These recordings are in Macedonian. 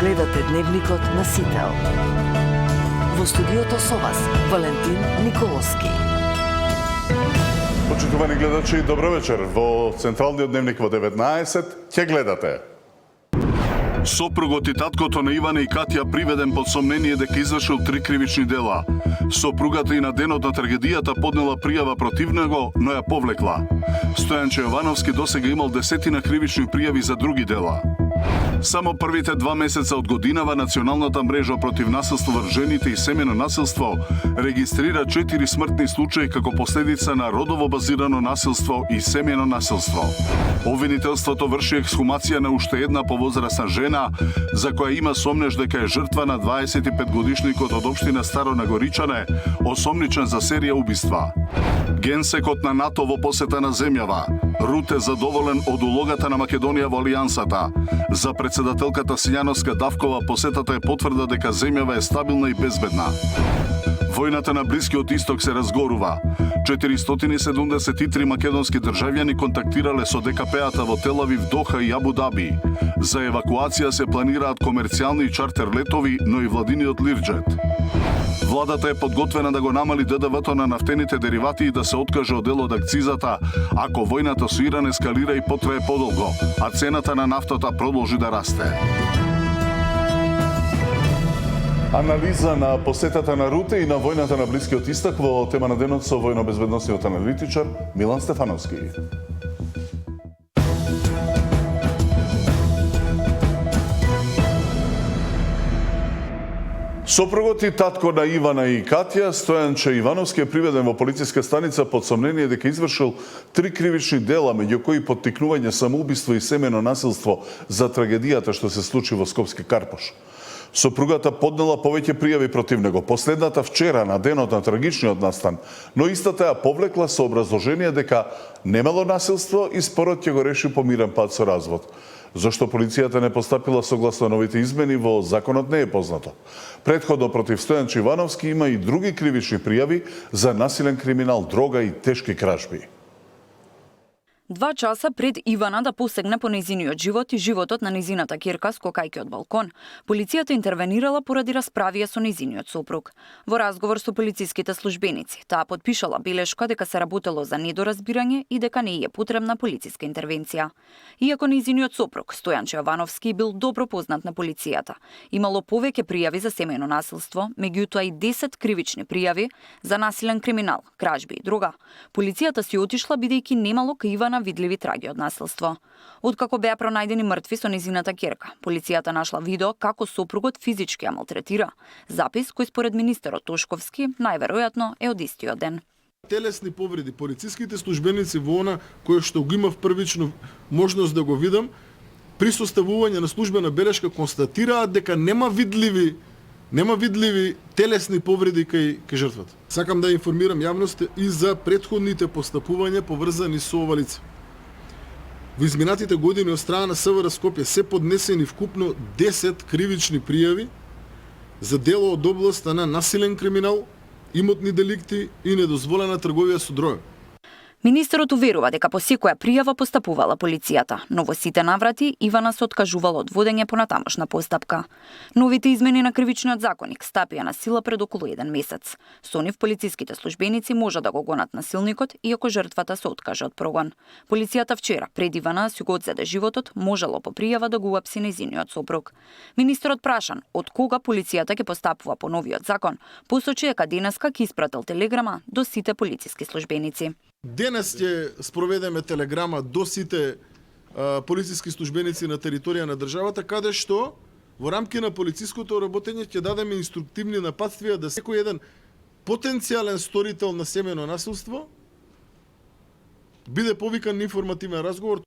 Гледате Дневникот на Сител. Во студиото со вас, Валентин Николовски. Почитувани гледачи, добро вечер. Во Централниот дневник во 19 ќе гледате. Сопругот и таткото на Ивана и Катја приведен под сомнение дека извршил 3 кривични дела. Сопругата и на денот на трагедијата поднела пријава против него, но ја повлекла. Стојанче Јовановски досега имал десетина кривични пријави за други дела. Само првите 2 месеца од годинава Националната мрежа против насилство врз жените и семено насилство регистрира 4 смртни случаи како последица на родово базирано насилство и семено насилство. Обвинителството врши ексхумација на уште една повозрасна жена, за која има сомнеж дека е жртва на 25-годишникот од општина Старо Нагоричане, осомничен за серија убиства. Генсекот на НАТО во посета на земјава. Руте задоволен од улогата на Македонија во алијансата. За председателката Сињановска Давкова посетата е потврда дека земјава е стабилна и безбедна. Војната на Блискиот Исток се разгорува. 473 македонски државјани контактирале со ДКП-ата во Тел Авив, Доха и Абу Даби. За евакуација се планираат комерцијални и чартер летови, но и владиниот Лирџет. Владата е подготвена да го намали ДДВ-то на нафтените деривати и да се откаже од дел од акцизата, ако војната со Иран ескалира и потрае подолго, а цената на нафтата продолжи да расте. Анализа на посетата на Руте и на војната на Блискиот Исток во тема на денот со војно-безбедносниот аналитичар Милан Стефановски. Сопругот и татко на Ивана и Катја, Стојанче Јовановски, е приведен во полициска станица под сомнение дека извршил 3 кривични дела, меѓу кои поттикнување самоубиство и семено насилство за трагедијата што се случи во Скопски Карпош. Сопругата поднела повеќе пријави против него, последната вчера на денот на трагичниот настан, но истата ја повлекла со образложение дека немало насилство и спорот ќе го реши по мирен пат со развод. Зошто полицијата не постапила согласно новите измени во законот не е познато. Претходно против Стојанче Јовановски има и други кривични пријави за насилен криминал, дрога и тешки кражби. 2 часа пред Ивана да посегне по нејзиниот живот и животот на нејзината ќерка скокајќи од балкон, полицијата интервенирала поради расправија со нејзиниот сопруг. Во разговор со полициските службеници, таа потпишала белешка дека се работело за недоразбирање и дека не е потребна полициска интервенција. Иако нејзиниот сопруг, Стојанче Јовановски, бил добро познат на полицијата, имало повеќе пријави за семено насилство, меѓутоа и 10 кривични пријави за насилен криминал, кражби и друга. Полицијата си отишла бидејќи немало кај Ивана видливи траги од насилство. Откако беа пронајдени мртви со нејзината ќерка, полицијата нашла видео како сопругот физички ја малтретира. Запис кој според министерот Тошковски најверојатно е од истиот ден. Телесни повреди, полициските службеници во она кој што го имав првично можност да го видам, при составување на службена белешка констатираат дека нема видливи телесни повреди кај жртвата. Сакам да информирам јавноста и за претходните постапувања поврзани со ова лице. Во изминатите години од страна на СВР Скопје се поднесени вкупно 10 кривични пријави за дело од областа на насилен криминал, имотни деликти и недозволена трговија со дрога. Министерот уверува дека по секоја пријава постапувала полицијата, но во сите наврати Ивана се откажувала од водење по натамошна постапка. Новите измени на кривичниот законник стапија на сила пред околу 1 месец. Со нив полициските службеници може да го гонат насилникот иако жртвата се откаже од прогон. Полицијата вчера пред Ивана си го одзеде животот, можело по пријава да го уапси нејзиниот сопруг. Министерот прашан од кога полицијата ќе постапува по новиот закон, посочи дека денеска ќе испратил телеграма до сите полициски службеници. Денес ќе спроведеме телеграма до сите полициски службеници на територија на државата, каде што во рамки на полициското работење ќе дадеме инструктивни напатствија да секој еден потенцијален сторител на семено насилство биде повикан на информативен разговор.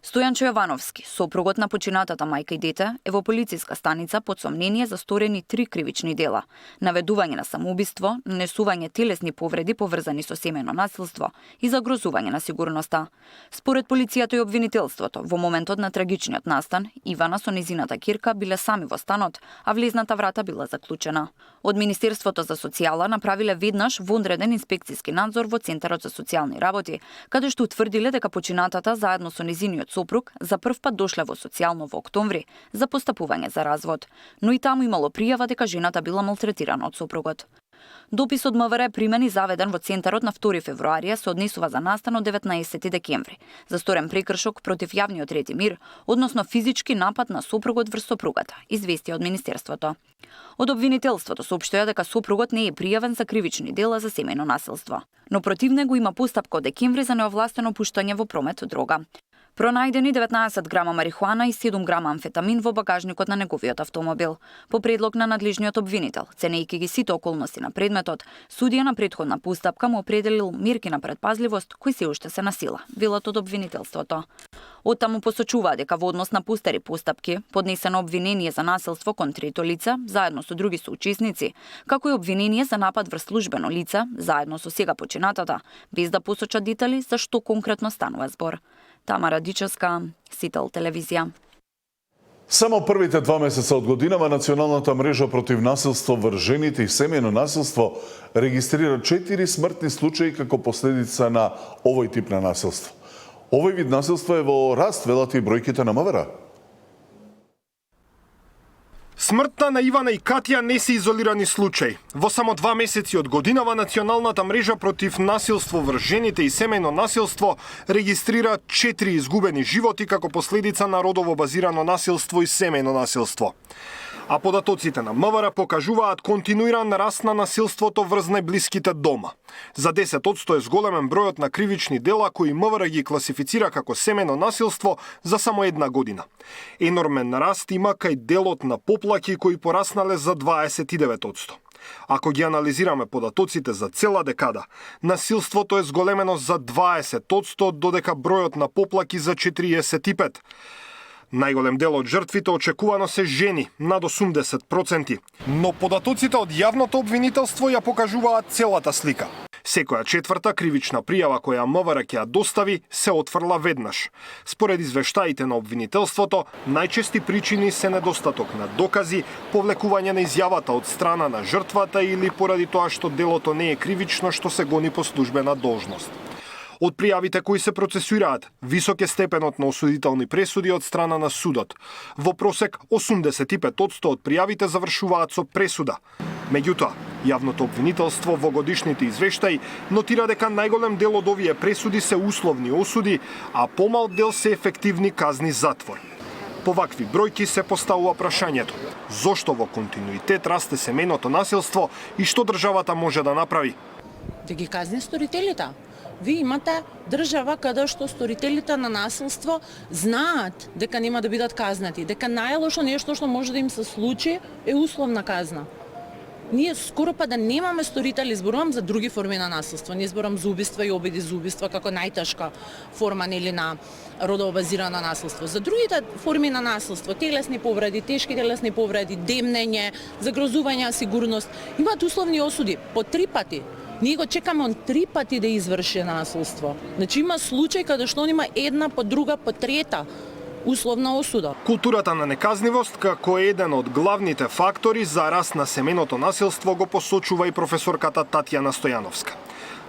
Стојанче Јовановски, сопругот на починатата мајка и дете, е во полициска станица под сомнение за сторени 3 кривични дела: наведување на самоубиство, нанесување телесни повреди поврзани со семено насилство и загрозување на сигурноста. Според полицијата и обвинителството, во моментот на трагичниот настан, Ивана со нејзината ќерка биле сами во станот, а влезната врата била заклучена. Од Министерството за социјала направиле веднаш вонреден инспекциски надзор во Центарот за социјални работи, каде што утврдиле дека починатата заедно со нејзиниот незиниот сопруг за прв пат дошле во социјално во октомври за постапување за развод, но и таму имало пријава дека жената била малтретирана од сопругот. Допис од МВР примени заведен во центарот на 2 февруарија се однесува за настан од 19 декември, за сторен прекршок против јавниот ред и мир, односно физички напад на сопругот врз сопругата, извести од Министерството. Од обвинителството соопштија дека сопругот не е пријавен за кривични дела за семејно насилство, но против него има постапка од декември за неовластено пуштање во промет дрога. Пронајдени 19 грама марихуана и 7 грама амфетамин во багажникот на неговиот автомобил. По предлог на надлежниот обвинител, ценејќи ги сите околности на предметот, судија на претходна постапка му определил мерки на предпазливост кои се уште се на сила, велат од обвинителството. Оттаму посочува дека во однос на постари постапки, поднесено обвинение за насилство кон трето лице, заедно со други соучесници, како и обвинение за напад врз службено лице, заедно со сега починатата, без да посочат детали за што конкретно станува збор. Тамара Дичевска, Сител телевизија. Само првите 2 месеца од годинава Националната мрежа против насилство врз жените и семејно насилство регистрира 4 смртни случаи како последица на овој тип на насилство. Овој вид насилство е во раст, велат и бројките на МВР. Смртта на Ивана и Катја не се изолирани случаи. Во само 2 месеци од годинава Националната мрежа против насилство врз жените и семејно насилство регистрира 4 изгубени животи како последица на родово базирано насилство и семејно насилство. А податоците на МВР покажуваат континуиран раст на насилството врз најблиските дома. За 10% е зголемен бројот на кривични дела кои МВР ги класифицира како семејно насилство за само една година. Енормен раст има кај делот на поплаки кои пораснале за 29%. Ако ги анализираме податоците за цела декада, насилството е зголемено за 20%, додека бројот на поплаки за 45%. Најголем дел од жртвите очекувано се жени, над 80%, но податоците од јавното обвинителство ја покажуваат целата слика. Секоја четврта кривична пријава која МВР ќе ја достави се отфрла веднаш. Според извештаите на обвинителството, најчести причини се недостаток на докази, повлекување на изјавата од страна на жртвата или поради тоа што делото не е кривично што се гони по службена должност. Од пријавите кои се процесуираат, висок е степенот на осудителни пресуди од страна на судот. Во просек 85% од пријавите завршуваат со пресуда. Меѓутоа, јавното обвинителство во годишните извештаи нотира дека најголем дел од овие пресуди се условни осуди, а помал дел се ефективни казни затвор. По вакви бројки се поставува прашањето: зошто во континуитет расте семејното насилство и што државата може да направи? Да ги казни сторителите. Ви имате држава каде што сторителите на насилство знаат дека нема да бидат казнати, дека најлошо нешто што може да им се случи е условна казна. Ние скоро па да немаме сторители, зборувам за други форми на насилство, не зборувам за убиства и обиди за убиства како најтешка форма нели на родово базирано насилство. За другите форми на насилство, телесни повреди, тешки телесни повреди, демнење, загрозување на сигурност, имаат условни осуди по 3 пати. Ние го чекаме он 3 пати да изврши насилство. Значи има случај каде што он има една по друга по трета условна осуда. Културата на неказнивост како еден од главните фактори за раст на семејното насилство го посочува и професорката Татјана Стојановска.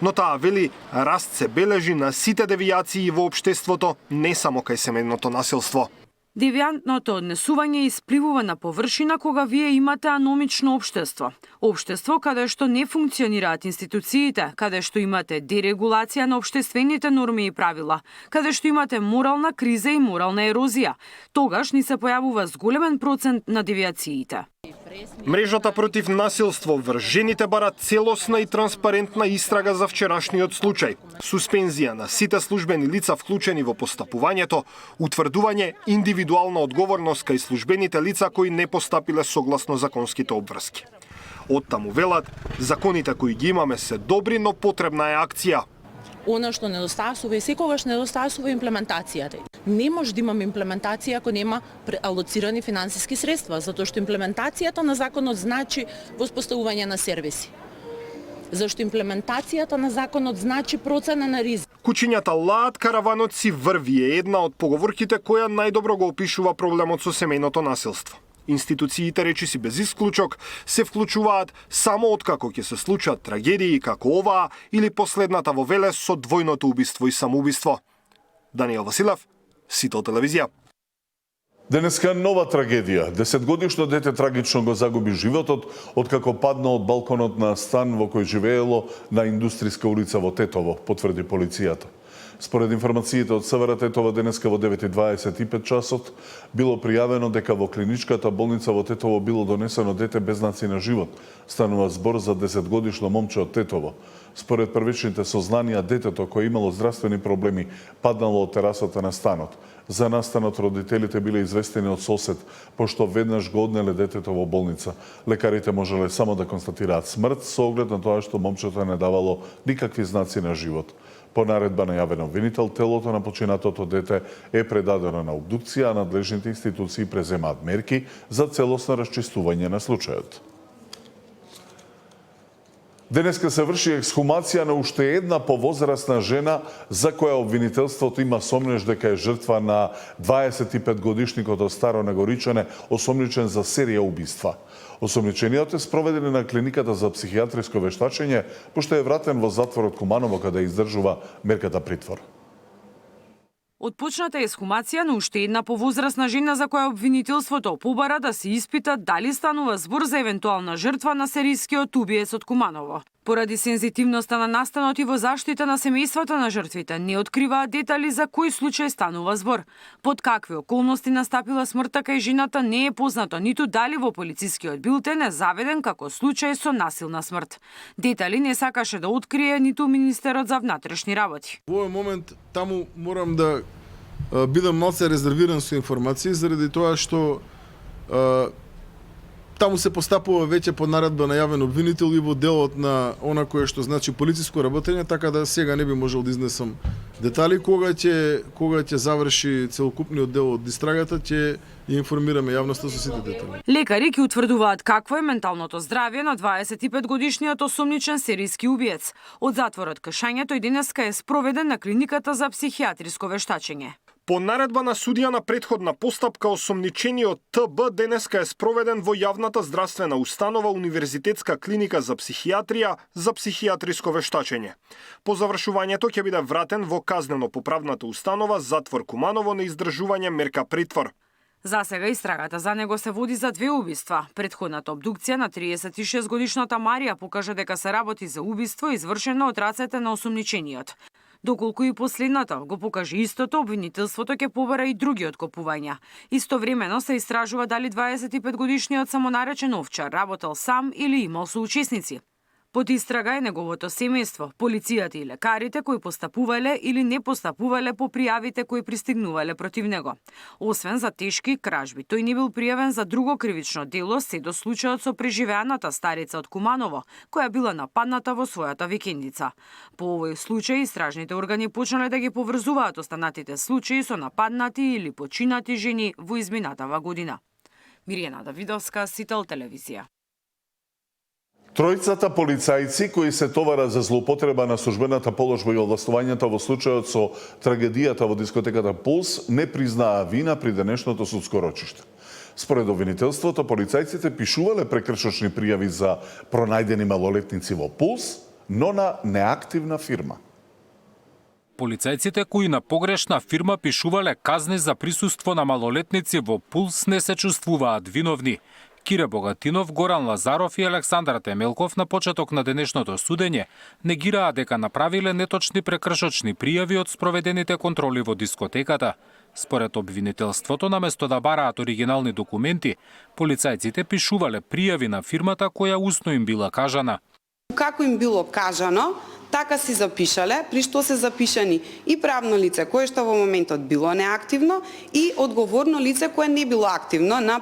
Но таа вели, раст се бележи на сите девијации во општеството, не само кај семејното насилство. Девијантното однесување испливува на површина кога вие имате аномично општество. Општество каде што не функционираат институциите, каде што имате дерегулација на општествените норми и правила, каде што имате морална криза и морална ерозија. Тогаш ни се појавува зголемен процент на девијациите. Мрежата против насилство врз жените бара целосна и транспарентна истрага за вчерашниот случај, суспензија на сите службени лица вклучени во постапувањето, утврдување индивидуална одговорност кај службените лица кои не постапиле согласно законските обврски. Оттаму велат, законите кои ги имаме се добри, но потребна е акција. Она што недостасува и секогаш недостасува имплементацијата. Не може да имаме имплементација ако нема алоцирани финансиски средства, затоа што имплементацијата на законот значи воспоставување на сервиси. Зашто имплементацијата на законот значи процена на ризик. Кучињата лаат, караванот си врви е една од поговорките која најдобро го опишува проблемот со семејното насилство. Институциите, речиси без исклучок, се вклучуваат само откако ќе се случат трагедии како оваа или последната во Велес со двојното убиство и самоубиство. Даниел Василев, Сител телевизија. Денеска нова трагедија. 10-годишно дете трагично го загуби животот откако падна од балконот на стан во кој живеело на Индустријска улица во Тетово, потврди полицијата. Според информациите од СВР Тетово, денеска во 9:25 часот било пријавено дека во клиничката болница во Тетово било донесено дете без знаци на живот. Станува збор за 10-годишно момче од Тетово. Според првичните сознанија, детето кој имало здравствени проблеми паднало од терасата на станот. За настанот родителите биле известени од сосед, пошто веднаш го однеле детето во болница. Лекарите можеле само да констатираат смрт со оглед на тоа што момчето не давало никакви знаци на живот. По наредба на јавен обвинител, телото на починатото дете е предадено на обдукција, а надлежните институции преземаат мерки за целосно расчистување на случајот. Денеска се врши ексхумација на уште една повозрасна жена за која обвинителството има сомнеж дека е жртва на 25-годишникот од Старо Негоричане, осомничен за серија убиства. Осомничениот е спроведен на клиниката за психијатриско вештачење, пошто е вратен во затворот Куманово каде издржува мерката притвор. Отпочната ексхумација на уште една повозрасна жена за која обвинителството побара да се испита дали станува збор за евентуална жртва на серискиот убиец од Куманово. Поради сензитивноста на настанот и во заштита на семејствата на жртвите, не откриваат детали за кој случај станува збор. Под какви околности настапила смртта кај жената не е познато, ниту дали во полицискиот билтен е заведен како случај со насилна смрт. Детали не сакаше да открие ниту Министерот за внатрешни работи. Во овој момент таму морам да бидам малце резервиран со информации заради тоа што таму се постапува веќе по наредба на јавен обвинител и во делот на она кое што значи полициско работење, така да сега не би можел да изнесам детали. Кога ќе заврши целокупниот дел од истрагата, ќе ја информираме јавноста со сите детали. Лекари ќе утврдуваат какво е менталното здравје на 25-годишниот осомничен серијски убиец. Од затворот Кашање тој денеска е спроведен на клиниката за психијатриско вештачење. По наредба на судија на претходна постапка, осомничениот ТБ денеска е спроведен во јавната здравствена установа Универзитетска клиника за психијатрија за психијатриско вештачење. По завршувањето ќе биде вратен во казнено-поправната установа Затвор Куманово на издржување мерка притвор. За сега истрагата за него се води за 2 убиства. Претходната обдукција на 36-годишната Марија покажа дека се работи за убиство извршено од рацете на осомничениот. Доколку и последната го покаже истото, обвинителството ќе побара и други откопувања. Истовремено се истражува дали 25-годишниот самонаречен овчар работел сам или имал соучесници. Под истрага е неговото семејство, полицијата и лекарите кои постапувале или не постапувале по пријавите кои пристигнувале против него. Освен за тешки кражби, тој не бил пријавен за друго кривично дело се до случајот со преживеаната старица од Куманово, која била нападната во својата викендица. По овој случај истражните органи почнале да ги поврзуваат останатите случаи со нападнати или починати жени во изминатава година. Миријана Давидовска, Сител телевизија. Тројцата полицајци кои се товара за злоупотреба на службената положба и овластувањата во случајот со трагедијата во дискотеката Пулс не признаа вина при денешното судско рочиште. Според обвинителството, полицајците пишувале прекршочни пријави за пронајдени малолетници во Пулс, но на неактивна фирма. Полицајците кои на погрешна фирма пишувале казни за присуство на малолетници во Пулс не се чувствуваат виновни. Кире Богатинов, Горан Лазаров и Александар Темелков на почеток на денешното судење негираа дека направиле неточни прекршочни пријави од спроведените контроли во дискотеката. Според обвинителството, наместо да бараат оригинални документи, полицајците пишувале пријави на фирмата која усно им била кажана. Како им било кажано, така си запишале, при што се запишани и правно лице кое што во моментот било неактивно и одговорно лице кое не било активно на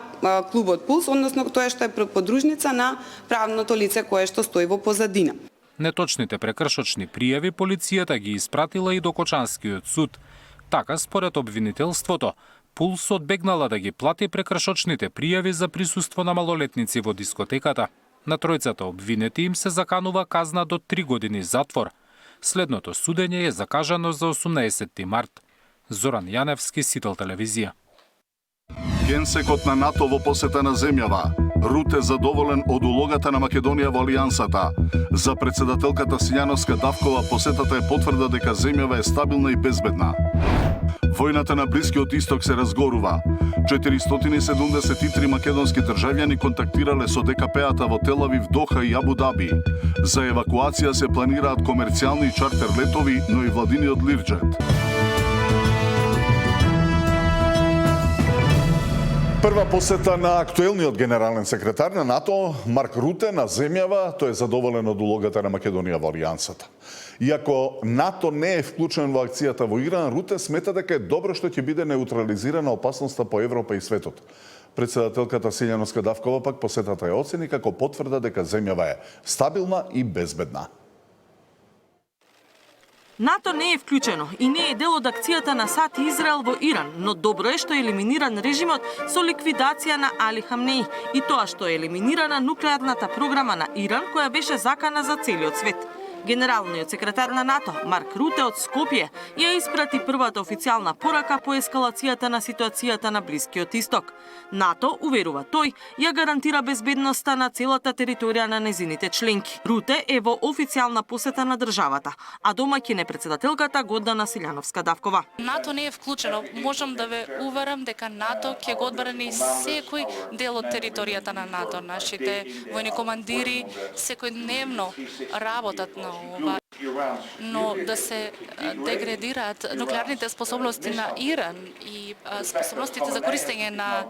клубот Пулс, односно тоа што е подружница на правното лице кое што стои во позадина. Неточните прекршочни пријави полицијата ги испратила и до Кочанскиот суд. Така, според обвинителството, Пулс одбегнала да ги плати прекршочните пријави за присуство на малолетници во дискотеката. На тројцата обвинети им се заканува казна до 3 години затвор. Следното судење е закажано за 18 март. Зоран Јаневски, Сител телевизија. Генсекот на НАТО во посета на земјава. Рут е задоволен од улогата на Македонија во алијансата. За председателката Сињановска Давкова посетата е потврда дека земјава е стабилна и безбедна. Војната на Блискиот Исток се разгорува. 473 македонски државјани контактирале со ДКП-ата во Тел Авив, Доха и Абу Даби. За евакуација се планираат комерцијални чартер летови, но и владиниот Лирџет. Прва посета на актуелниот генерален секретар на НАТО, Марк Руте, на земјава, тој е задоволен од улогата на Македонија во алијансата. Иако НАТО не е вклучен во акцијата во Иран, Руте смета дека е добро што ќе биде неутрализирана опасноста по Европа и светот. Председателката Силјана Скадавкова пак посетата ја оцени како потврда дека земјава е стабилна и безбедна. НАТО не е вклучено и не е дел од акцијата на САД и Израел во Иран, но добро е што е елиминиран режимот со ликвидација на Али Хамнеи и тоа што е елиминирана нуклеарната програма на Иран која беше закана за целиот свет. Генералниот секретар на НАТО, Марк Руте од Скопје, ја испрати првата официјална порака по ескалацијата на ситуацијата на Блискиот Исток. НАТО, уверува тој, ја гарантира безбедноста на целата територија на незините членки. Руте е во официјална посета на државата, а домаќин е председателката Гордана Силјановска-Давкова. НАТО не е вклучено. Можам да ве уверам дека НАТО ќе го одбрани секој дел од територијата на НАТО. Нашите војни командири секојдневно работат на ова, но да се деградираат нуклеарните способности на Иран и способностите за користење на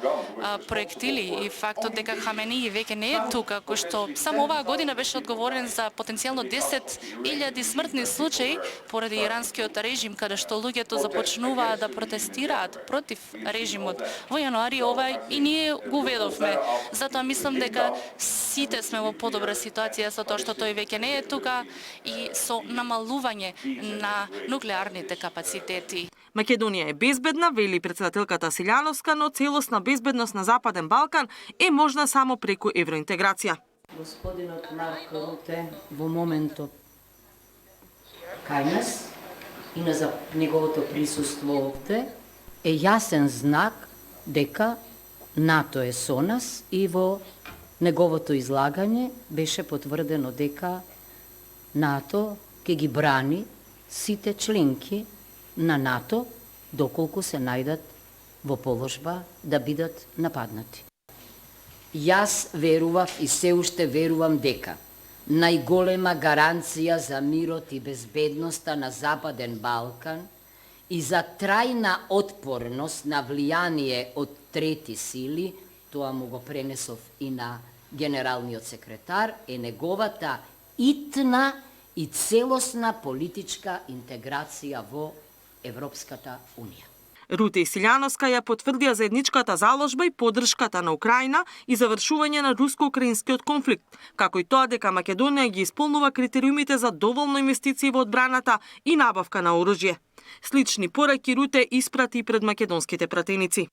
проектили и фактот дека Хаменеи веќе не е тука, кој што само оваа година беше одговорен за потенцијално 10.000 смртни случаи поради иранскиот режим, каде што луѓето започнуваат да протестираат против режимот. Во јануари ова и ние го уведовме. Затоа мислам дека сите сме во подобра ситуација со тоа што тој веќе не е тука и со намалување на нуклеарните капацитети. Македонија е безбедна, вели председателката Силјановска, но целосна безбедност на Западен Балкан е можна само преку евроинтеграција. Господинот Марк Руте во моментот кај нас и на неговото присуство овде е јасен знак дека НАТО е со нас и во неговото излагање беше потврдено дека НАТО ќе ги брани сите членки на НАТО доколку се најдат во положба да бидат нападнати. Јас верував и се уште верувам дека најголема гаранција за мирот и безбедноста на Западен Балкан и за трајна отпорност на влијание од трети сили, тоа му го пренесов и на генералниот секретар, е неговата итна и целосна политичка интеграција во Европската Унија. Руте и Силјановска ја потврдија заедничката заложба и поддршката на Украина и завршување на руско-украинскиот конфликт, како и тоа дека Македонија ги исполнува критериумите за доволно инвестиции во одбраната и набавка на оружје. Слични пораки Руте испрати пред македонските пратеници.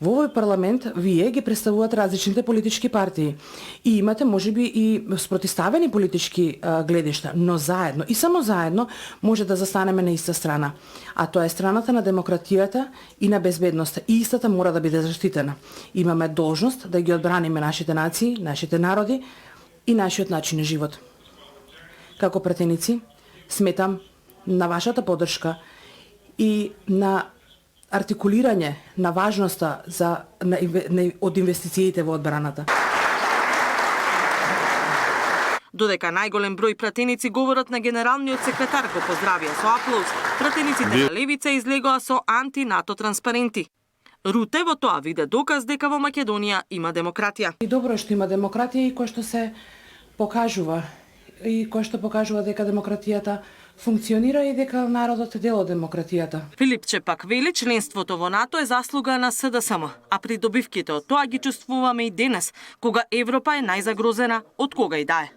Во овој парламент вие ги представувате различните политички партии и имате можеби и спротивставени политички гледишта, но заедно и само заедно може да застанеме на иста страна, а тоа е страната на демократијата и на безбедноста. И истата мора да биде заштитена. Имаме должност да ги одбраниме нашите нации, нашите народи и нашиот начин на живот. Како пратеници, сметам на вашата поддршка и на артикулирање на важноста од инвестициите во одбраната. Додека најголем број пратеници говорат на генералниот секретар го поздравија со аплауз, пратениците на левица излегоа со анти-НАТО транспаренти. Руте во тоа виде доказ дека во Македонија има демократија. И добро е што има демократија и кој што се покажува и кој што покажува дека демократијата функционира и дека народот е дел од демократијата. Филипче пак вели членството во НАТО е заслуга на СДСМ, а придобивките од тоа ги чувствуваме и денес, кога Европа е најзагрозена од кога и да е.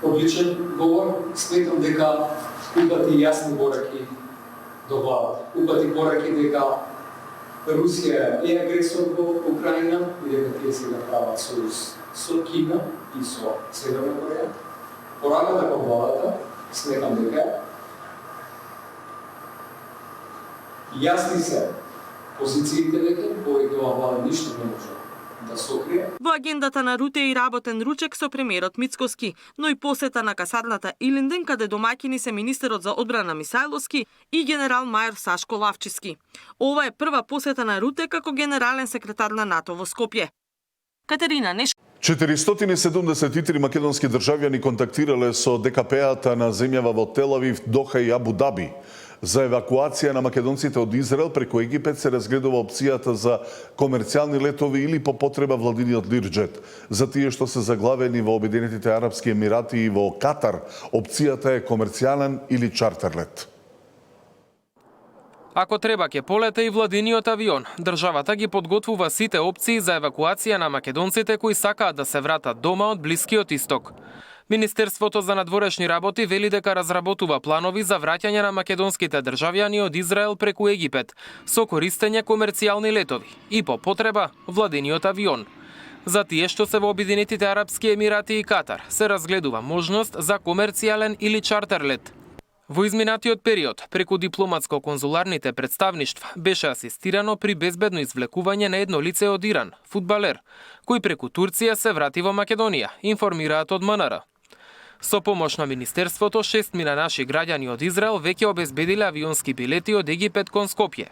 Одличен говор, сметам дека упати јасни пораки до владата. Упати пораки дека Русија е агресор во Украина и дека тие сега прават сојуз со Кина и со Северна Кореја. Пораката кон владата, сметам дека јасни се позициите дека повеќе ова влада ништо не може да сокрие. Во агендата на Руте и работен ручек со премиерот Мицкоски, но и посета на касарната Илинден, каде домаќини се министерот за одбрана Мисајловски и генерал мајор Сашко Лавчевски. Ова е прва посета на Руте како генерален секретар на НАТО во Скопје. Катерина Нешко. 473 македонски државјани контактирале со ДКП-ата на земјава во Тел Авив, Доха и Абу Даби. За евакуација на македонците од Израел преку Египет се разгледува опцијата за комерцијални летови или по потреба владиниот Лирџет. За тие што се заглавени во Обединетите Арапски Емирати и во Катар, опцијата е комерцијален или чартер лет. Ако треба ќе полета и владиниот авион, државата ги подготвува сите опции за евакуација на македонците кои сакаат да се вратат дома од Блискиот Исток. Министерството за надворешни работи вели дека разработува планови за враќање на македонските државјани од Израел преку Египет со користење комерцијални летови и по потреба владиниот авион. За тие што се во Обединетите Арапски Емирати и Катар се разгледува можност за комерцијален или чартер лет. Во изминатиот период, преку дипломатско-конзуларните представништва, беше асистирано при безбедно извлекување на едно лице од Иран, фудбалер, кој преку Турција се врати во Македонија, информираат од МНР. Со помош на Министерството, 6 наши граѓани од Израел веќе обезбедиле авионски билети од Египет кон Скопје.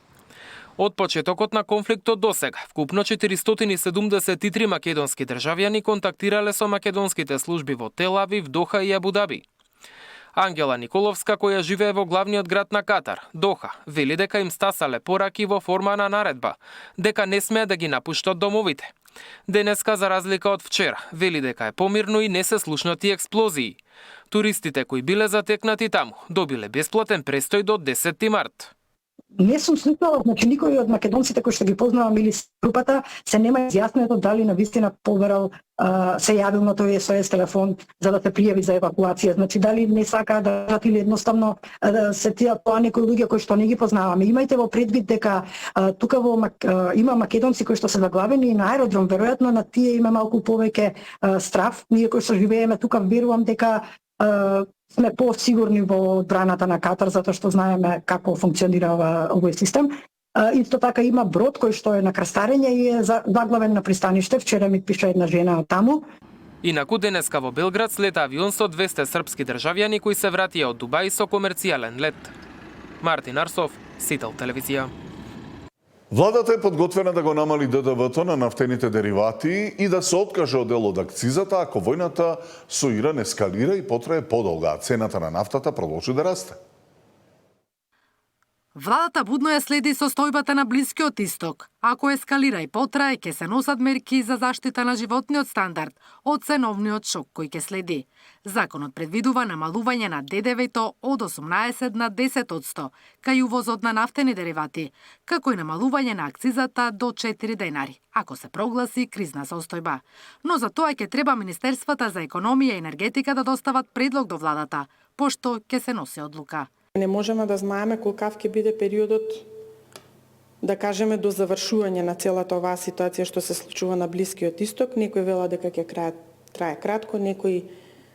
Од почетокот на конфликтот досега, вкупно 473 македонски државјани контактирале со македонските служби во Тел Авив, Доха и Абу Даби. Ангела Николовска, која живее во главниот град на Катар, Доха, вели дека им стасале пораки во форма на наредба, дека не смеат да ги напуштат домовите. Денеска, за разлика од вчера, вели дека е помирно и не се слушнати експлозии. Туристите кои биле затекнати таму, добиле бесплатен престој до 10 март. Не сум слушнала, значи никој од македонците кои што ги познавам или групата се нема изјаснето дали навистина поверал се јавил на тој СОС телефон за да се пријави за евакуација. Значи дали не сакаат да дадат или едноставно се тие тоа некои луѓе кои што не ги познаваме. Имајте во предвид дека тука има македонци кои што се заглавени на аеродром, веројатно на тие има малку повеќе страв. Ние кои што живееме тука верувам дека сме посигурни во одбраната на Катар, затоа што знаеме како функционира овој систем. Исто така има брод кој што е на крстарење и е заглавен на пристаниште. Вчера ми пиша една жена таму. Инаку денеска во Белград слета авион со 200 српски државјани кои се вратија од Дубај со комерцијален лет. Мартин Арсов, Сител телевизија. Владата е подготвена да го намали ДДВ-то на нафтените деривати и да се откаже од дел од акцизата ако војната со Иран ескалира и потрае подолга, а цената на нафтата продолжи да расте. Владата будно ја следи состојбата на Блискиот Исток. Ако ескалира и потрае, ќе се носат мерки за заштита на животниот стандард од ценовниот шок кој ќе следи. Законот предвидува намалување на ДДВ-то од 18 на 10% кај увозот на нафтени деривати, како и намалување на акцизата до 4 денари, ако се прогласи кризна состојба. Но за тоа ќе треба Министерствата за економија и енергетика да достават предлог до владата, пошто ќе се носи одлука. Не можеме да знаеме колкав ќе биде периодот, да кажеме, до завршување на целата оваа ситуација што се случува на Блискиот Исток. Некој вела дека ќе трае кратко,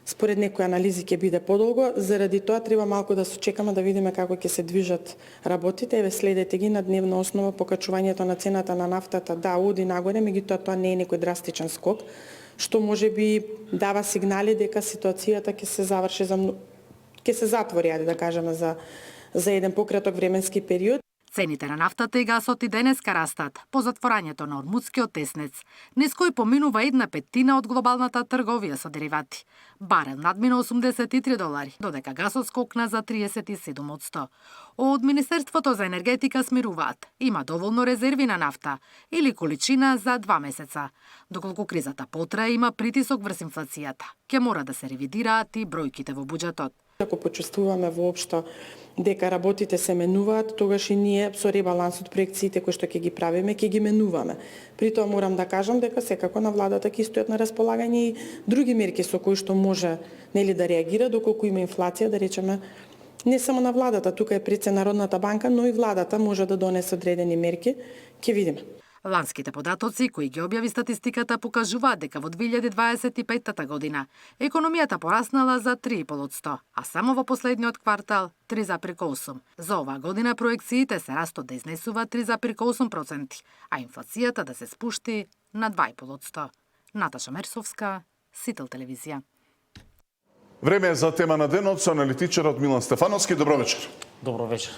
според некои анализи ќе биде подолго. Заради тоа треба малку да се чекаме да видиме како ќе се движат работите. Еве следете ги на дневна основа покачувањето на цената на нафтата. Да, оди нагоре, меѓутоа тоа не е некој драстичен скок, што можеби дава сигнали дека ситуацијата ќе се заврши ќе се затвори, да кажеме, за еден пократок временски период. Цените на нафтата и гасот и денеска растат по затворањето на Ормудскиот теснец, низ кој поминува 1/5 од глобалната трговија со деривати. Барел надмина $83, додека гасот скокна за 37%. Од Министерството за енергетика смируваат, има доволно резерви на нафта или количина за 2 месеца. Доколку кризата потрае, има притисок врз инфлацијата. Ќе мора да се ревидираат и бројките во буџетот. Ако почувствуваме воопшто дека работите се менуваат, тогаш и ние со ребалансот проекциите кои што ќе ги правиме, ќе ги менуваме. При тоа морам да кажам дека секако на владата ќе стојат на располагање и други мерки со кои што може да реагира доколку има инфлација, да речеме, не само на владата, тука е пред се Народната банка, но и владата може да донесе одредени мерки, ќе видиме. Ланските податоци кои ги објави статистиката покажуваат дека во 2025 година економијата пораснала за 3,5%, а само во последниот квартал 3,8%. За оваа година проекциите се растот да изнесува 3,8%, а инфлацијата да се спушти на 2,5%. Наташа Мерсовска, Сител телевизија. Време е за тема на денот со аналитичарот Милан Стефановски. Добро вечер. Добро вечер.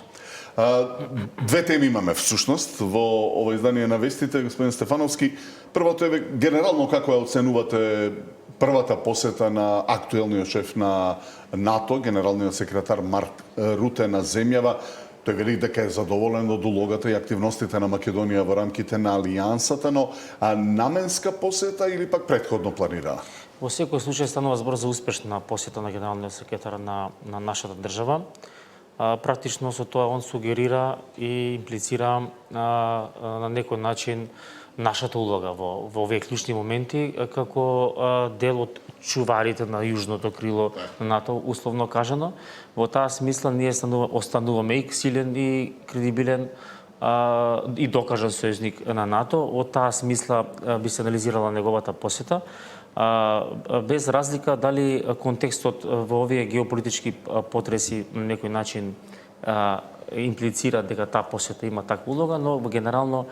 Две теми имаме всушност во ова издание на вестите, господин Стефановски. Првото е генерално како ја оценувате првата посета на актуелниот шеф на НАТО, генералниот секретар Марк Руте на земјава. Тој вели дека е задоволен од улогата и активностите на Македонија во рамките на алијансата, но наменска посета или пак претходно планирана? Во секој случај станува збор за успешна посета на генералниот секретар на нашата држава. Практично со тоа он сугерира и имплицира на некој начин нашата улога во овие клучни моменти како дел од чуварите на јужното крило на НАТО, условно кажано. Во таа смисла ние остануваме и силен и кредибилен и докажан сојузник на НАТО. Во таа смисла би се анализирала неговата посета. Без разлика дали контекстот во овие геополитички потреси на некој начин имплицира дека таа посета има таква улога, но генерално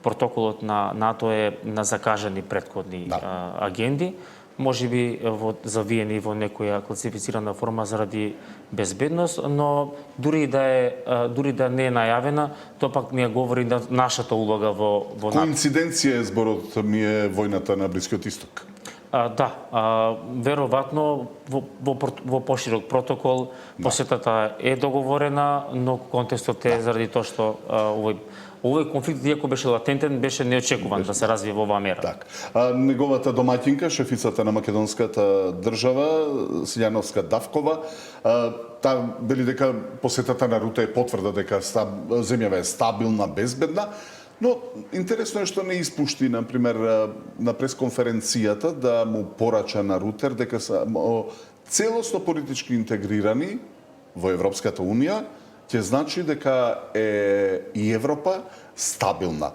протоколот на НАТО е на закажани претходни агенди, можеби завиени во некоја класифицирана форма заради безбедност, но дури да не е најавена, тоа пак не говори да нашата улога во НАТО. Коинциденција е зборот ми е војната на Блискиот Исток. Да, веројатно во поширок протокол посетата е договорена, но контекстот е заради тоа што овој конфликт, иако беше латентен, беше неочекуван да се развие во оваа мера. Так. Неговата домаќинка, шефицата на македонската држава, Силјановска Давкова, таа вели дека посетата на Руте е потврда дека земјава е стабилна, безбедна, но интересно е што не испушти, например, на пресконференцијата да му порача на Рутер дека се целосно политички интегрирани во Европската Унија, ќе значи дека е и Европа стабилна.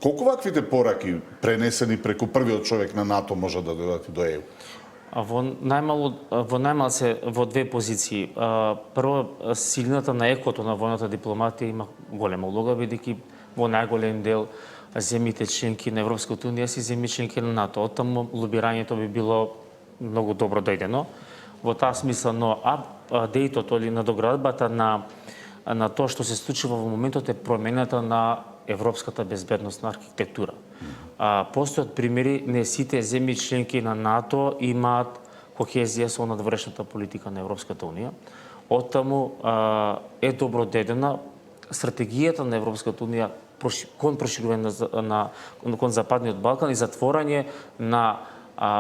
Колку ваквите пораки пренесени преку првиот човек на НАТО може да дојдат до ЕУ? Во најмал се во две позиции. Прво, силината на екото на војната дипломатија има голема улога, бидејќи во најголем дел земјите членки на Европската Унија си земји членки на НАТО. Оттаму лобирањето би било многу добро дојдено. Во таа смисла, но апдейтот или надоградбата на тоа што се случува во моментот е промената на европската безбедносна архитектура. Постојат примери, не сите земји членки на НАТО имаат кохезија со надворешната политика на Европската Унија. Оттаму е добро дојдена стратегијата на Европската Унија кон проширување кон Западниот Балкан и затворање на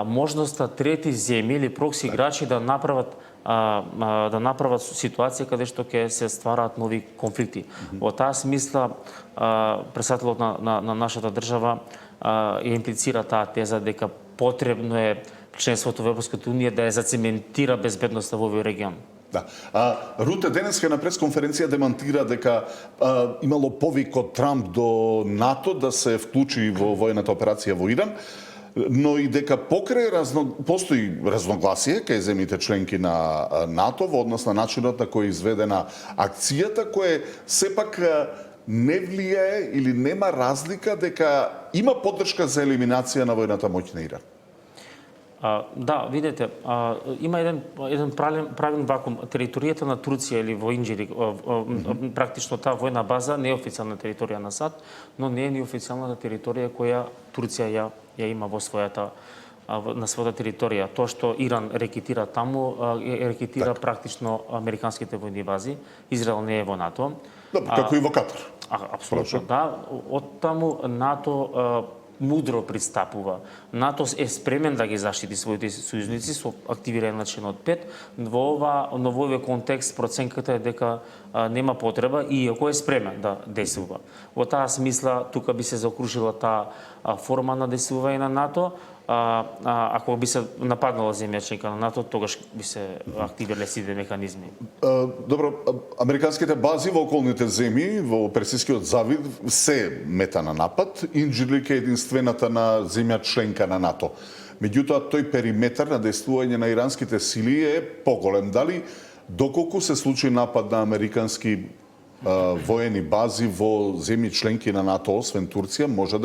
можноста трети земји или прокси играчи да направат ситуација каде што ќе се ствараат нови конфликти. Во таа смисла претседателот на нашата држава ја имплицира таа теза дека потребно е членството во Европската Унија да ја зацементира безбедноста во овој регион. Да. Руте денеска на пресконференција демантира дека имало повик од Трамп до НАТО да се вклучи во војната операција во Иран, но и дека постои разногласие кај земјите членки на НАТО во однос на начинот на кој е изведена акцијата, кој сепак не влијае или нема разлика дека има поддршка за елиминација на војната моќ на Иран. Да, видете, има еден правен вакуум. Територијата на Турција или во Инџири, практично таа војна база не е официјална територија на САД, но не е ни официјалната територија која Турција ја има на својата територија. Тоа што Иран рекетира таму, рекетира практично американските војни бази. Израел не е во НАТО. Како и во Катар. Апсолутно, да. Од таму НАТО мудро пристапува. НАТО е спремен да ги заштити своите сојузници со активирање на членот 5. Во овој контекст проценката е дека нема потреба, иако е спремен да действува. Во таа смисла, тука би се заокружила таа форма на действување на НАТО. Ако би се нападнала земја членка на НАТО, тогаш би се активирале сите механизми. Добро, американските бази во околните земји, во Персискиот залив, се мета на напад. Инџирлик е единствената на земја членка на НАТО. Меѓутоа, тој периметар на действување на иранските сили е поголем. Дали, доколку се случи напад на американски воени бази во земји членки на НАТО, освен Турција, може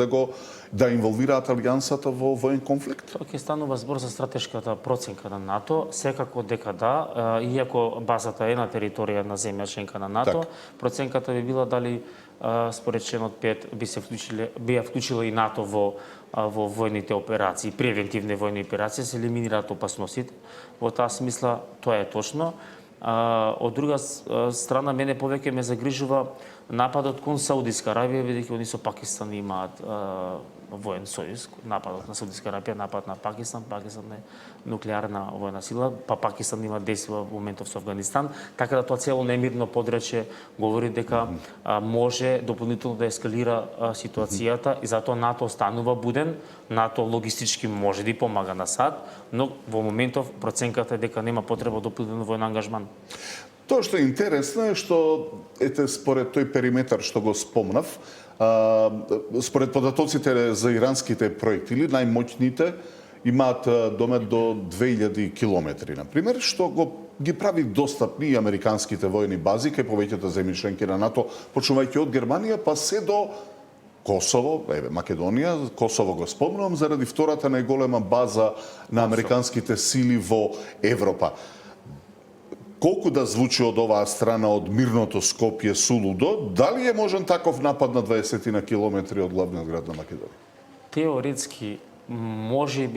да инволвираат алијансата во воен конфликт? Тоа ќе станува збор за стратешката проценка на НАТО, секако дека да, иако базата е на територија на земја членка на НАТО, проценката би била дали според членот 5 би ја вклучила и НАТО во војните операции, превентивни војни операции, се елиминираат опасностите. Во таа смисла тоа е точно. Од друга страна, мене повеќе ме загрижува нападот кон Саудиска Арабија, бидејќи они со Пакистан имаат воен сојуз. Нападот на Саудиска Арабија, напад на Пакистан, Пакистан е нуклеарна војна сила, па Пакистан има действија во моментов со Афганистан, така да тоа цело немирно подрече говори дека може дополнително да ескалира ситуацијата и затоа НАТО останува буден, НАТО логистички може да помага на САД, но во моментов проценката е дека нема потреба дополнително воен ангажман. Тоа што е интересно е што според тој периметар што го спомнав, според податоците за иранските проектили, најмоќните имаат домет до 2000 километри, например, што ги прави достапни и американските војни бази кај повеќето земји членки на НАТО, почнувајќи од Германија па се до Косово, Македонија, Косово го спомнувам, заради втората најголема база на американските сили во Европа. Колку да звучи од оваа страна, од мирното Скопје, сулудо, дали е можен таков напад на 20 на километри од главниот град на Македонија? Теоретски, може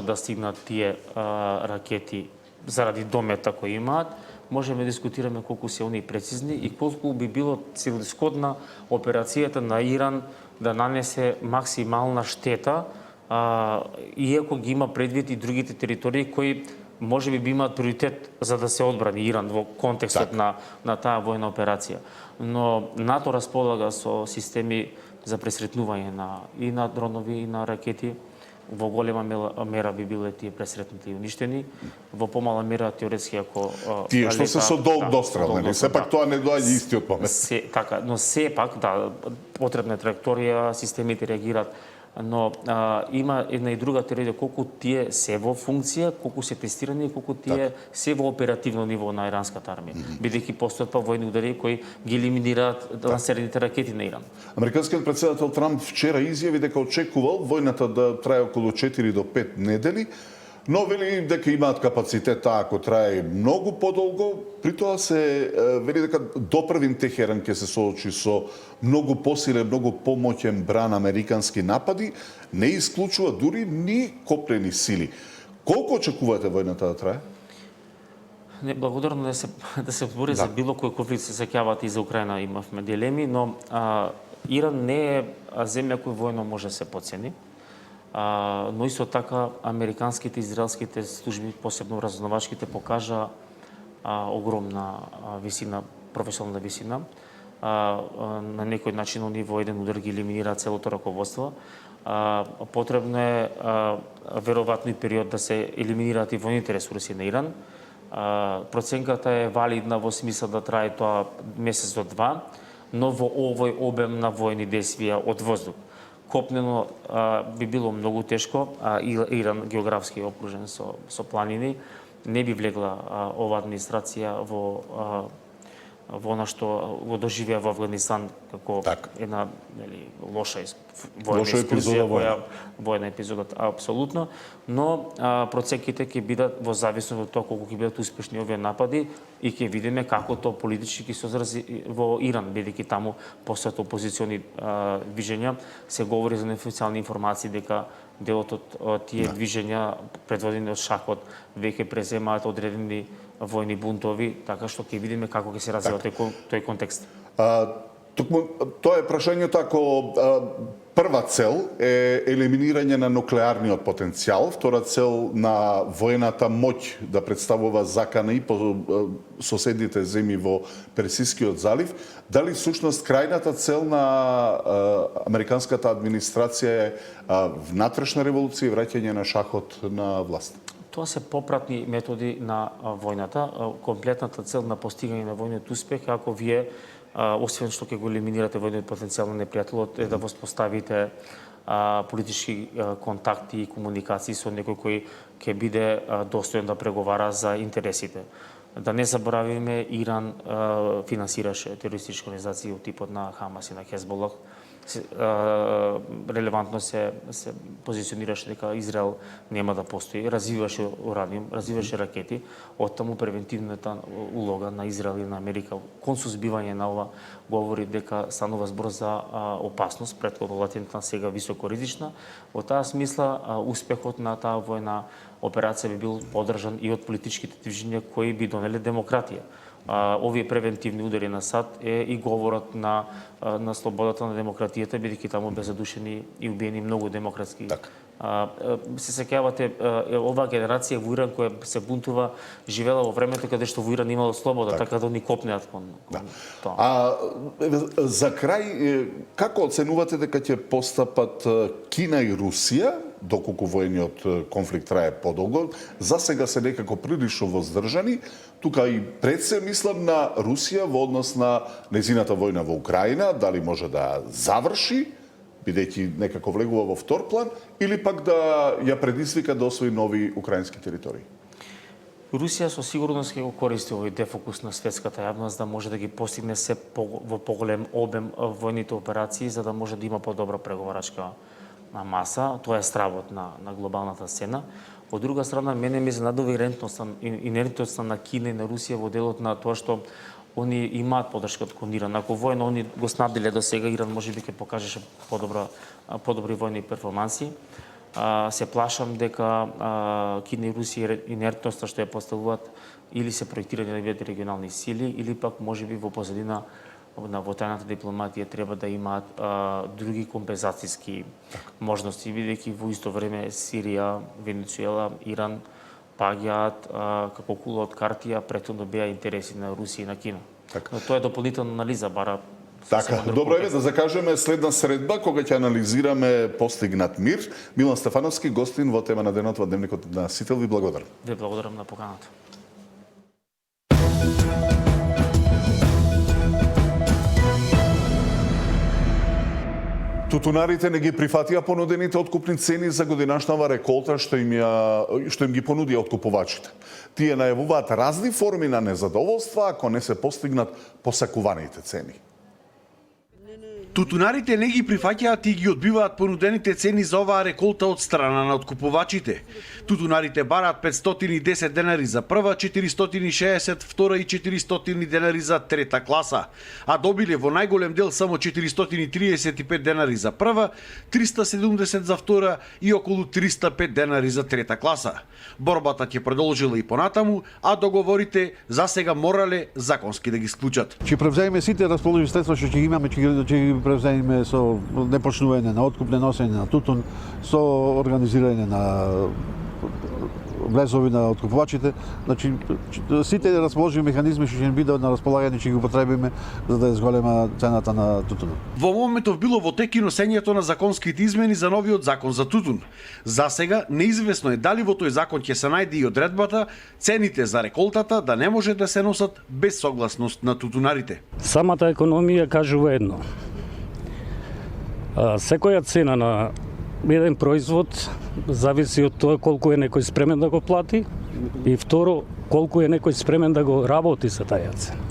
да стигнат тие ракети заради домета кои имаат. Можеме да дискутираме колку се они прецизни и колку би било целосходна операцијата на Иран да нанесе максимална штета, иако ги има предвид и другите територии кои може би имаат приоритет за да се одбрани Иран во контекстот на таа војна операција. Но НАТО располага со системи за пресретнување и на дронови и на ракети. Во голема мера би биле тие пресретнати и уништени. Во помала мера теоретски ако тие што се со долг дострел, нели? Сепак тоа не доаѓа истиот момент. Така, но сепак потребна е траекторија, системите реагираат. Но има една и друга теорија колку тие се во функција, колку се тестирани и колку тие се во оперативно ниво на иранската армија. Бидејќи постојат војни удари кои ги елиминираат лансерените ракети на Иран. Американскиот председател Трамп вчера изјави дека очекувал војната да трае околу 4 до 5 недели, но вели дека имаат капацитет ако трае многу подолго, при тоа се вели дека допрвин Техеран ќе се соочи со многу посилен, многу помоќен бран американски напади, не исклучува дури ни копнени сили. Колку очекувате војната да трае? Не, благодарно да се збори за било кој конфликт, се сеќавате и за Украина имавме дилеми, но Иран не е земја која војно може да се подцени. Но исто така американските и израелските служби, посебно разузнавачките, покажа огромна висина, професионална висина. На некој начин они во еден удар ги елиминираат целото раководство. Потребно е веројатно и период да се елиминираат и војните ресурси на Иран. Проценката е валидна во смисла да трае тоа месец до два, но во овој обем на војни действија од воздух. Копнено би било многу тешко, Иран географски окружен со планини, не би влегла оваа администрација во она што го доживеа во Афганистан како една лоша војна епизода, апсолутно, но проценките ќе бидат во зависност од тоа колку ќе бидат успешни овие напади и ќе видиме како тоа политички ќе се одрази во Иран, бидејќи таму постојат опозициони движења, се говори за неофицијални информации дека делот од тие движења предводени од Шахот веќе преземаат одредени војни бунтови, така што ќе видиме како ќе се развива тој контекст. Тоа е прашањето ако прва цел е елиминирање на нуклеарниот потенцијал, втора цел на војната моќ да представува закана и по соседните земји во Персискиот залив, дали всушност крајната цел на американската администрација е внатрешна револуција и враќање на Шахот на власт? Тоа се попратни методи на војната. Комплетната цел на постигање на војниот успех, ако вие освен што ќе го елиминирате војниот потенцијал на непријателот, е да воспоставите политички контакти и комуникации со некој кој ќе биде достоен да преговара за интересите. Да не заборавиме, Иран финансираше терористички организации од типот на Хамас и на Хезболах. Релевантно се позиционираше дека Израел нема да постои, развиваше ураниум, развиваше ракети, оттаму превентивната улога на Израел и на Америка кон сузбивање на ова говори дека станува збор за опасност, претходно латентна, сега високоризична. Во таа смисла успехот на таа војна операција би бил поддржан и од политичките движења кои би донеле демократија. Овие превентивни удари на САД е и говорот на слободата на демократијата, бидејќи таму бе задушени и убиени многу демократски. Се сеќавате, оваа генерација во Иран која се бунтува живела во времето каде што во Иран имало слобода, така да ни копнеат кон тоа. За крај, како оценувате дека ќе постапат Кина и Русија, доколку војниот конфликт трае подолго? За сега се некако прилично воздржани. Тука и пред се мислам на Русија во однос на незината војна во Украина, дали може да заврши, бидејќи некако влегува во втор план, или пак да ја предизвика да освои нови украински територии? Русија со сигурност ќе го користи овој дефокус на светската јавност да може да ги постигне во поголем обем војните операции, за да може да има подобра преговарачка маса. Тоа е стравот на глобалната сцена. Од друга страна, мене ме изненадува инерентноста на Кина и на Русија во делот на тоа што они имаат поддршка кон Иран. Ако војно они го снабдиле до сега, Иран можеби ќе покажеше подобри војни перформанси. Се плашам дека Кина и Русија инертноста што ја поставуваат или се проектирање на нивните регионални сили, или пак можеби во позадина во тајната дипломатија треба да имаат други компензацијски можности, бидејќи во исто време Сирија, Венецуела, Иран паѓаат како кула од картија, претhodно беа интереси на Русија и на Кина. Но тоа е дополнителна анализа, бара. Така, добро е да закажеме следна средба кога ќе анализираме постигнат мир. Милан Стефановски, гостин во тема на денот во Дневникот на Сител, ви благодарам. Ви благодарам на поканата. Тутунарите не ги прифатија понудените откупни цени за годинашнава реколта што им ги понудија откупувачите. Тие најавуваат разни форми на незадоволства ако не се постигнат посакуваните цени. Тутунарите не ги прифаќаат и ги одбиваат понудените цени за оваа реколта од страна на откупувачите. Тутунарите бараат 510 денари за прва, 460 втора и 400 денари за трета класа, а добиле во најголем дел само 435 денари за прва, 370 за втора и околу 305 денари за трета класа. Борбата ќе продолжила и понатаму, а договорите за сега морале законски да ги склучат. Ќе превземе сите расположени средства што ќе имаме, ќе ги превземе со непочнување на откуп, носење на тутун, со организирање на влезови на откупувачите. Значи, сите расположени механизми што ќе бидат на располагање ќе ги употребиме за да зголема цената на тутунот. Во моментов било во тек и носењето на законските измени за новиот закон за тутун. За сега неизвестно е дали во тој закон ќе се најде и одредбата цените за реколтата да не може да се носат без согласност на тутунарите. Самата економија кажува едно. Секоја цена на еден производ зависи од тоа колку е некој спремен да го плати и второ, колку е некој спремен да го работи за таа цена.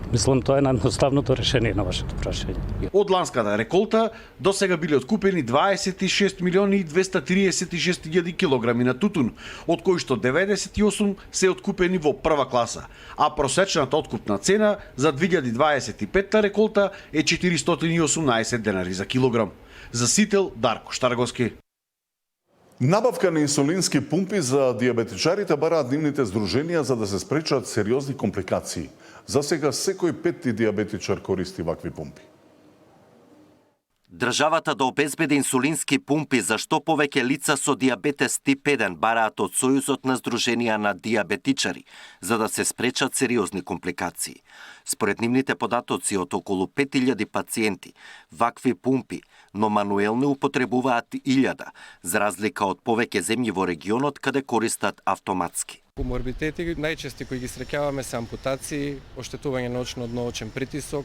Мислам, тоа е наједноставното решение на вашето прашање. Од ланската реколта до сега биле откупени 26 милиони и 236 хиljadi килограми на тутун, од кои што 98 се откупени во прва класа, а просечната откупна цена за 2025 реколта е 418 денари за килограм. За Сител, Дарко Штарговски. Набавка на инсулински пумпи за диабетичарите бараат нивните здруженија за да се спречат сериозни компликации. За сега секој петти диабетичар користи вакви пумпи. Државата да обезбеди инсулински пумпи за што повеќе лица со диабетес тип 1 бараат од Сојузот на здруженија на диабетичари, за да се спречат сериозни компликации. Според нивните податоци од околу 5000 пациенти, вакви пумпи, но мануелно употребуваат 1000, за разлика од повеќе земји во регионот каде користат автоматски. Коморбидiteти најчести кои ги среќаваме се ампутации, оштетување на очно-одноочен притисок,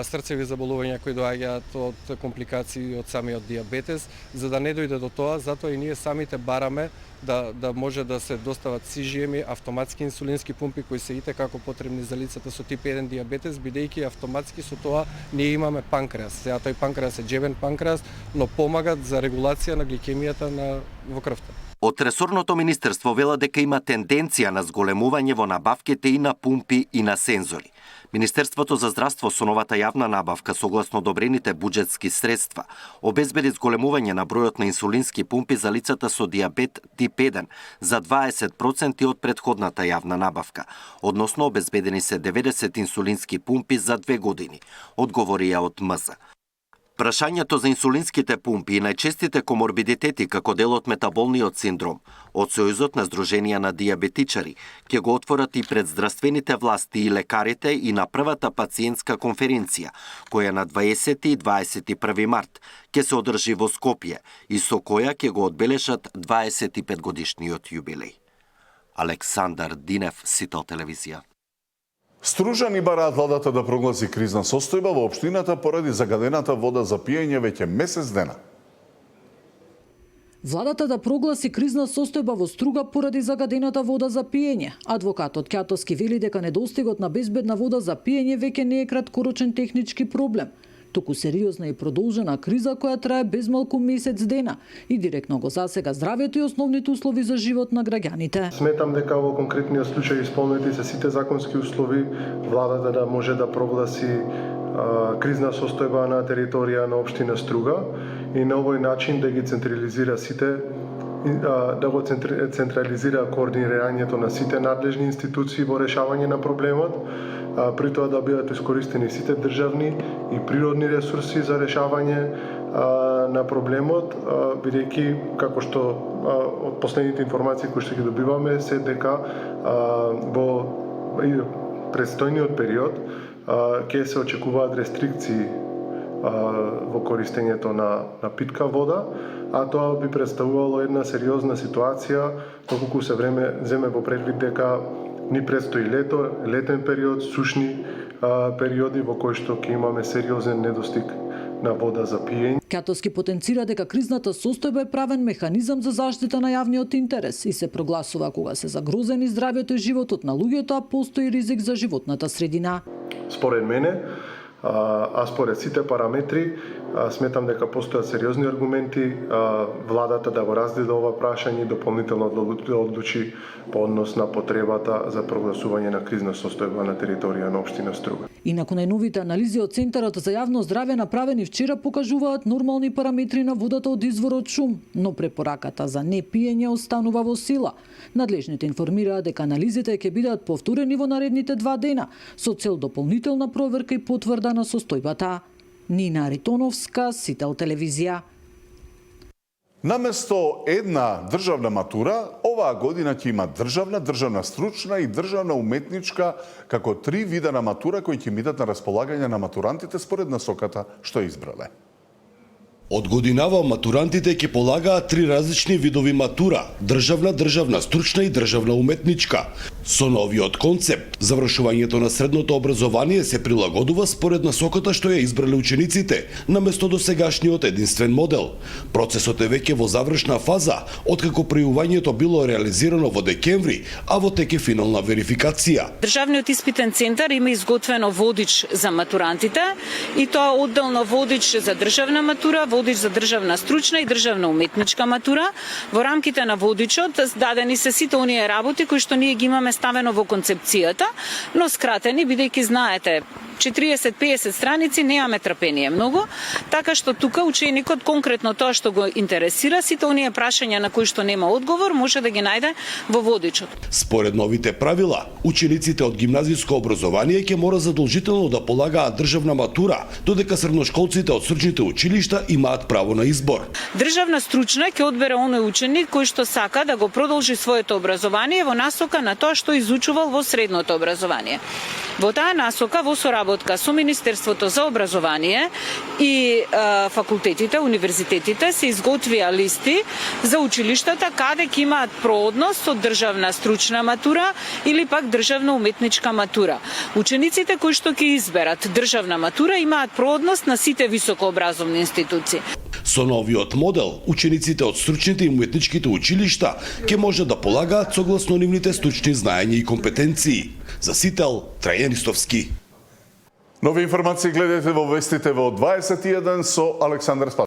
срцеви заболувања кои доаѓаат од компликации од самиот диабетес, за да не дојде до тоа, затоа и ние самите бараме да може да се достават CGM, автоматски инсулински пумпи кои се итекако потребни за лицата со тип 1 диабетес, бидејќи автоматски со тоа ние имаме панкреас. Сега тој панкреас е џебен панкреас, но помагат за регулација на гликемијата во крвта. Од ресорното министерство вела дека има тенденција на зголемување во набавките и на пумпи и на сензори. Министерството за здравство со новата јавна набавка согласно одобрените буџетски средства обезбеди зголемување на бројот на инсулински пумпи за лицата со диабет тип 1 за 20% од претходната јавна набавка, односно обезбедени се 90 инсулински пумпи за 2 години, одговорија од МЗ. Прашањето за инсулинските пумпи и најчестите коморбидитети како дел од метаболниот синдром од Сојузот на Сдруженија на диабетичари ќе го отворат и пред здравствените власти и лекарите и на првата пациентска конференција, која на 20 и 21 март ќе се одржи во Скопје и со која ќе го одбележат 25 годишниот јубилеј. Александар Динев, Сител телевизија. Стружани бараат владата да прогласи кризна состојба во општината поради загадената вода за пиење веќе месец дена. Владата да прогласи кризна состојба во Струга поради загадената вода за пиење. Адвокатот Ќатовски вели дека недостигот на безбедна вода за пиење веќе не е краткорочен технички проблем, туку сериозна и продолжена криза која трае безмалку месец дена и директно го засега здравјето и основните услови за живот на граѓаните. Сметам дека во конкретниот случај исполнети се сите законски услови владата да може да прогласи кризна состојба на територија на општина Струга и на овој начин да ги централизира сите централизира координирањето на сите надлежни институции во решавање на проблемот, при тоа да бидат искористени сите државни и природни ресурси за решавање на проблемот, бидејќи како што од последните информации кои што ги добиваме се дека во предстојниот период ќе се очекуваат рестрикции во користењето на питка вода, а тоа би представувало една сериозна ситуација доколку се земе во предвид дека ни предстои лето, летен период, сушни периоди во кои што ќе имаме сериозен недостиг на вода за пиење. Ќатовски потенцира дека кризната состојба е правен механизам за заштита на јавниот интерес и се прогласува кога се загрозени здравјето и животот на луѓето, а постои ризик за животната средина. Според мене, а според сите параметри, сметам дека постојат сериозни аргументи владата да го разгледа ова прашање и дополнително да одлучи по однос на потребата за прогласување на кризна состојба на територија на општина Струга. Инаку најновите анализи од Центарот за јавно здравје направени вчера покажуваат нормални параметри на водата од изворот шум, но препораката за непиење останува во сила. Надлежните информираат дека анализите ќе бидат повторени во наредните 2 дена со цел дополнителна проверка и потврда на состојбата. Нина Аритоновска, Сител телевизија. Наместо една државна матура, оваа година ќе има државна стручна и државна уметничка како 3 вида на матура кои ќе бидат на располагање на матурантите според насоката што избрале. Од годинава матурантите ќе полагаат 3 различни видови матура – државна стручна и државна уметничка. Со новиот концепт, завршувањето на средното образование се прилагодува според насоката што ја избрале учениците, наместо досегашниот единствен модел. Процесот е веќе во завршна фаза, откако пријувањето било реализирано во декември, а во тек е финална верификација. Државниот испитен центар има изготвено водич за матурантите и тоа одделно водич за државна матура, водич за државна стручна и државна уметничка матура. Во рамките на водичот дадени се сите оние работи кои што ние ги имаме ставено во концепцијата, но скратени, бидејќи знаете, 40-50 страници немаме трпение многу, така што тука ученикот конкретно тоа што го интересира, сите оние прашања на кои што нема одговор, може да ги најде во водичот. Според новите правила, учениците од гимназиско образование ќе мора задолжително да полагаат државна матура, додека средношколците од стручните училишта имаат право на избор. Државна стручна ќе одбере оној ученик кој што сака да го продолжи своето образование во насока на тоа што изучувал во средното образование. Во таа насока, во соработка соработка со Министерството за образование и факултетите, универзитетите се изготвија листи за училиштата каде ќе имаат проодност со државна стручна матура или пак државна уметничка матура. Учениците кои што ќе изберат државна матура имаат проодност на сите високообразовни институции. Со новиот модел, учениците од стручните и уметничките училишта ќе може да полагаат согласно нивните стручни знаења и компетенции. За Сител, Трајан Истовски. Нови информации гледате во вестите во 21 со Александар Спас.